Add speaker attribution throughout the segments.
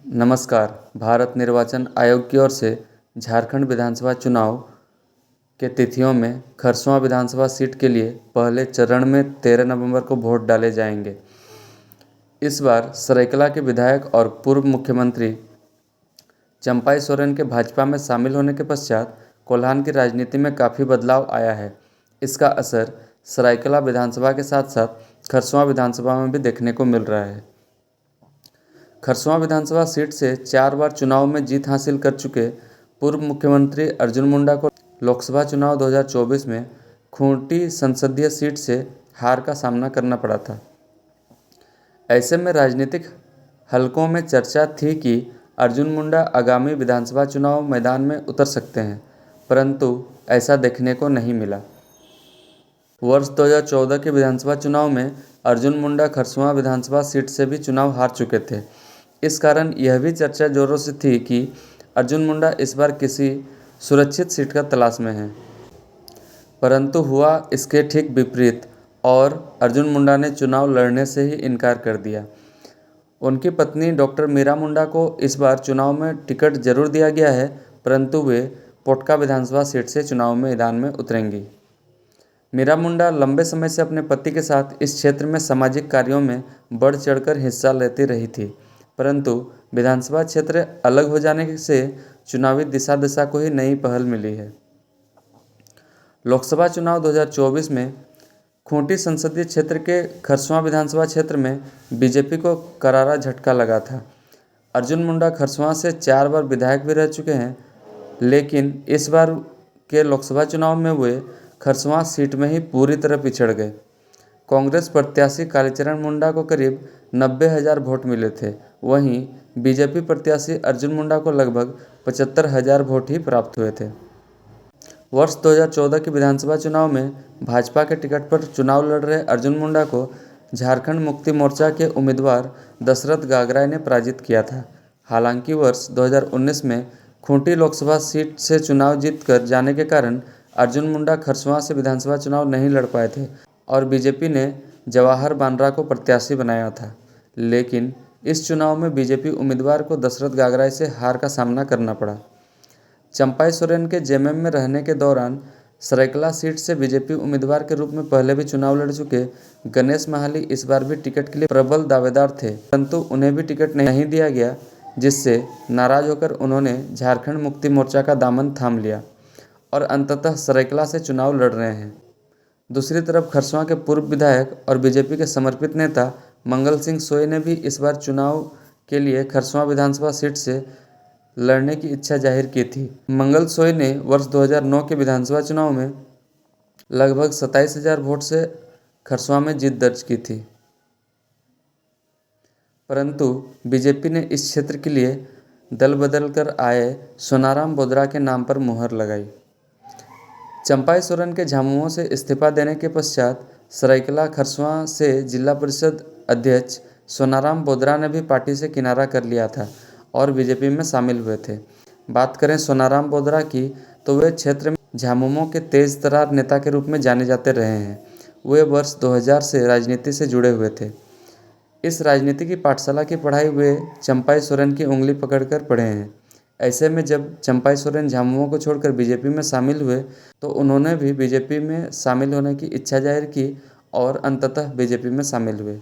Speaker 1: नमस्कार। भारत निर्वाचन आयोग की ओर से झारखंड विधानसभा चुनाव के तिथियों में खरसुआं विधानसभा सीट के लिए पहले चरण में 13 नवंबर को वोट डाले जाएंगे। इस बार सरायकेला के विधायक और पूर्व मुख्यमंत्री चंपाई सोरेन के भाजपा में शामिल होने के पश्चात कोल्हान की राजनीति में काफ़ी बदलाव आया है। इसका असर सरायकेला विधानसभा के साथ साथ खरसुआं विधानसभा में भी देखने को मिल रहा है। खरसुआं विधानसभा सीट से 4 बार चुनाव में जीत हासिल कर चुके पूर्व मुख्यमंत्री अर्जुन मुंडा को लोकसभा चुनाव 2024 में खूंटी संसदीय सीट से हार का सामना करना पड़ा था। ऐसे में राजनीतिक हलकों में चर्चा थी कि अर्जुन मुंडा आगामी विधानसभा चुनाव मैदान में उतर सकते हैं, परंतु ऐसा देखने को नहीं मिला। वर्ष 2014 के विधानसभा चुनाव में अर्जुन मुंडा खरसुआं विधानसभा सीट से भी चुनाव हार चुके थे। इस कारण यह भी चर्चा जोरों से थी कि अर्जुन मुंडा इस बार किसी सुरक्षित सीट का तलाश में हैं, परंतु हुआ इसके ठीक विपरीत और अर्जुन मुंडा ने चुनाव लड़ने से ही इनकार कर दिया। उनकी पत्नी डॉक्टर मीरा मुंडा को इस बार चुनाव में टिकट जरूर दिया गया है, परंतु वे पोटका विधानसभा सीट से चुनाव मैदान में उतरेंगी। मीरा मुंडा लंबे समय से अपने पति के साथ इस क्षेत्र में सामाजिक कार्यों में बढ़ चढ़कर हिस्सा लेती रही थी, परंतु विधानसभा क्षेत्र अलग हो जाने से चुनावी दिशा को ही नई पहल मिली है। लोकसभा चुनाव 2024 में खूंटी संसदीय क्षेत्र के खरसुआं विधानसभा क्षेत्र में बीजेपी को करारा झटका लगा था। अर्जुन मुंडा खरसुआं से 4 बार विधायक भी रह चुके हैं, लेकिन इस बार के लोकसभा चुनाव में वे खरसुआं सीट में ही पूरी तरह पिछड़ गए। कांग्रेस प्रत्याशी कालीचरण मुंडा को करीब 90,000 वोट मिले थे, वहीं बीजेपी प्रत्याशी अर्जुन मुंडा को लगभग 75,000 वोट ही प्राप्त हुए थे। वर्ष 2014 के विधानसभा चुनाव में भाजपा के टिकट पर चुनाव लड़ रहे अर्जुन मुंडा को झारखंड मुक्ति मोर्चा के उम्मीदवार दशरथ गागराय ने पराजित किया था। हालांकि वर्ष 2019 में खूंटी लोकसभा सीट से चुनाव जीतकर जाने के कारण अर्जुन मुंडा खरसुआं से विधानसभा चुनाव नहीं लड़ पाए थे और बीजेपी ने जवाहर बांद्रा को प्रत्याशी बनाया था, लेकिन इस चुनाव में बीजेपी उम्मीदवार को दशरथ गागराय से हार का सामना करना पड़ा। चंपाई सोरेन के जेएमएम में रहने के दौरान सरायकेला सीट से बीजेपी उम्मीदवार के रूप में पहले भी चुनाव लड़ चुके गणेश महाली इस बार भी टिकट के लिए प्रबल दावेदार थे, परंतु उन्हें भी टिकट नहीं दिया गया, जिससे नाराज होकर उन्होंने झारखंड मुक्ति मोर्चा का दामन थाम लिया और अंततः सरायकेला से चुनाव लड़ रहे हैं। दूसरी तरफ खरसुआं के पूर्व विधायक और बीजेपी के समर्पित नेता मंगल सिंह सोय ने भी इस बार चुनाव के लिए खरसुआं विधानसभा सीट से लड़ने की इच्छा जाहिर की थी। मंगल सोय ने वर्ष 2009 के विधानसभा चुनाव में लगभग 27,000 वोट से खरसुआं में जीत दर्ज की थी, परंतु बीजेपी ने इस क्षेत्र के लिए दल बदल कर आए सोनाराम बोदरा के नाम पर मुहर लगाई। चंपाई सोरेन के झामुमो से इस्तीफा देने के पश्चात सरायकेला खरसुआं से जिला परिषद अध्यक्ष सोनाराम बोदरा ने भी पार्टी से किनारा कर लिया था और बीजेपी में शामिल हुए थे। बात करें सोनाराम बोदरा की, तो वे क्षेत्र में झामुमो के तेज तर्रार नेता के रूप में जाने जाते रहे हैं। वे वर्ष 2000 से राजनीति से जुड़े हुए थे। इस राजनीति की पाठशाला की पढ़ाई वे चंपाई सोरेन की उंगली पकड़कर पढ़े हैं। ऐसे में जब चंपाई सोरेन झामुमो को छोड़कर बीजेपी में शामिल हुए तो उन्होंने भी बीजेपी में शामिल होने की इच्छा जाहिर की और अंततः बीजेपी में शामिल हुए।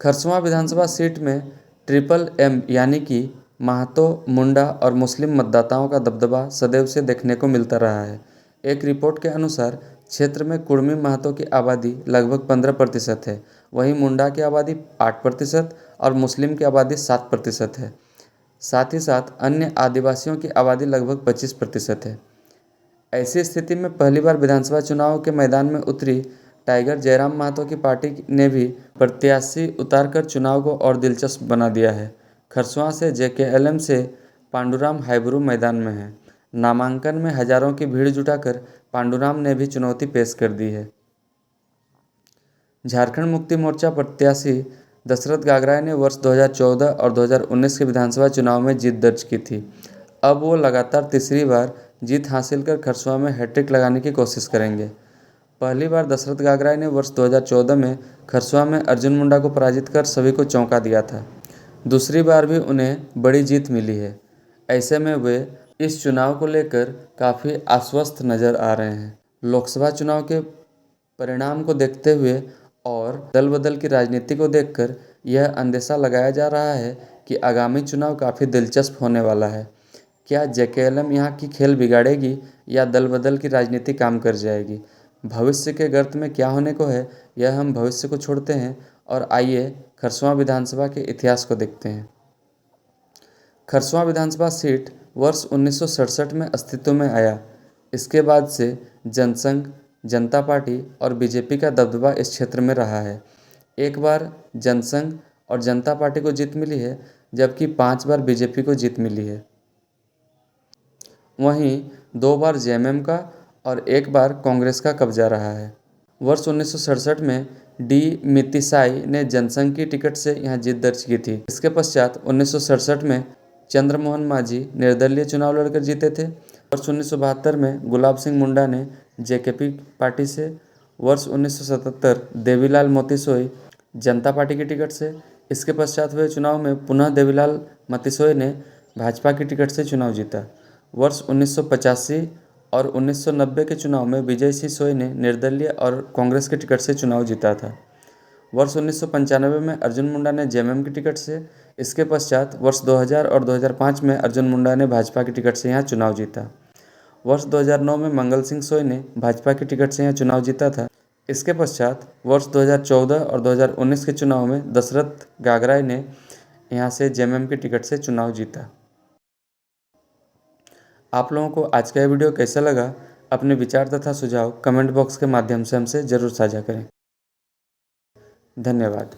Speaker 1: खरसुआं विधानसभा सीट में ट्रिपल एम यानी कि महतो, मुंडा और मुस्लिम मतदाताओं का दबदबा सदैव से देखने को मिलता रहा है। एक रिपोर्ट के अनुसार क्षेत्र में कुर्मी महतो की आबादी लगभग 15% है, वहीं मुंडा की आबादी 8% और मुस्लिम की आबादी 7% है। साथ ही साथ अन्य आदिवासियों की आबादी लगभग 25% है। ऐसी स्थिति में पहली बार विधानसभा चुनाव के मैदान में उतरी टाइगर जयराम महतो की पार्टी ने भी प्रत्याशी उतारकर चुनाव को और दिलचस्प बना दिया है। खरसुआं से जेकेएलएम से पांडुराम हाइब्रू मैदान में है। नामांकन में हजारों की भीड़ जुटाकर पांडुराम ने भी चुनौती पेश कर दी है। झारखंड मुक्ति मोर्चा प्रत्याशी दशरथ गागराय ने वर्ष 2014 और 2019 के विधानसभा चुनाव में जीत दर्ज की थी। अब वो लगातार तीसरी बार जीत हासिल कर खरसुआं में हैट्रिक लगाने की कोशिश करेंगे। पहली बार दशरथ गागराय ने वर्ष 2014 में खरसुआं में अर्जुन मुंडा को पराजित कर सभी को चौंका दिया था। दूसरी बार भी उन्हें बड़ी जीत मिली है। ऐसे में वे इस चुनाव को लेकर काफ़ी आश्वस्त नज़र आ रहे हैं। लोकसभा चुनाव के परिणाम को देखते हुए और दल बदल की राजनीति को देखकर यह अंदेशा लगाया जा रहा है कि आगामी चुनाव काफ़ी दिलचस्प होने वाला है। क्या जेकेएलएम यहाँ की खेल बिगाड़ेगी या दल बदल की राजनीति काम कर जाएगी? भविष्य के गर्त में क्या होने को है, यह हम भविष्य को छोड़ते हैं और आइए खरसवां विधानसभा के इतिहास को देखते हैं। खरसवां विधानसभा सीट वर्ष 1967 में अस्तित्व में आया। इसके बाद से जनसंघ, जनता पार्टी और बीजेपी का दबदबा इस क्षेत्र में रहा है। एक बार जनसंघ और जनता पार्टी को जीत मिली है, जबकि 5 बार बीजेपी को जीत मिली है। वहीं 2 बार जेएमएम का और 1 बार कांग्रेस का कब्जा रहा है। वर्ष 1967 में डी मितिसाई ने जनसंघ की टिकट से यहां जीत दर्ज की थी। इसके पश्चात 1967 में चंद्रमोहन मांझी निर्दलीय चुनाव लड़कर जीते थे। वर्ष 1972 में गुलाब सिंह मुंडा ने जेकेपी पार्टी से, वर्ष 1977 देवीलाल मोतीसोई जनता पार्टी की टिकट से। इसके पश्चात हुए चुनाव में पुनः देवीलाल मोतीसोई ने भाजपा की टिकट से चुनाव जीता। वर्ष 1985 और 1990 के चुनाव में विजय सिंह सोई ने निर्दलीय और कांग्रेस की टिकट से चुनाव जीता था। वर्ष 1995 में अर्जुन मुंडा ने जेएमएम की टिकट से। इसके पश्चात वर्ष 2000 और 2005 में अर्जुन मुंडा ने भाजपा की टिकट से यहाँ चुनाव जीता। वर्ष 2009 में मंगल सिंह सोई ने भाजपा की टिकट से यहाँ चुनाव जीता था। इसके पश्चात वर्ष 2014 और 2019 के चुनाव में दशरथ गागराई ने यहाँ से जेएमएम की टिकट से चुनाव जीता। आप लोगों को आज का यह वीडियो कैसा लगा? अपने विचार तथा सुझाव कमेंट बॉक्स के माध्यम से हमसे ज़रूर साझा करें। धन्यवाद।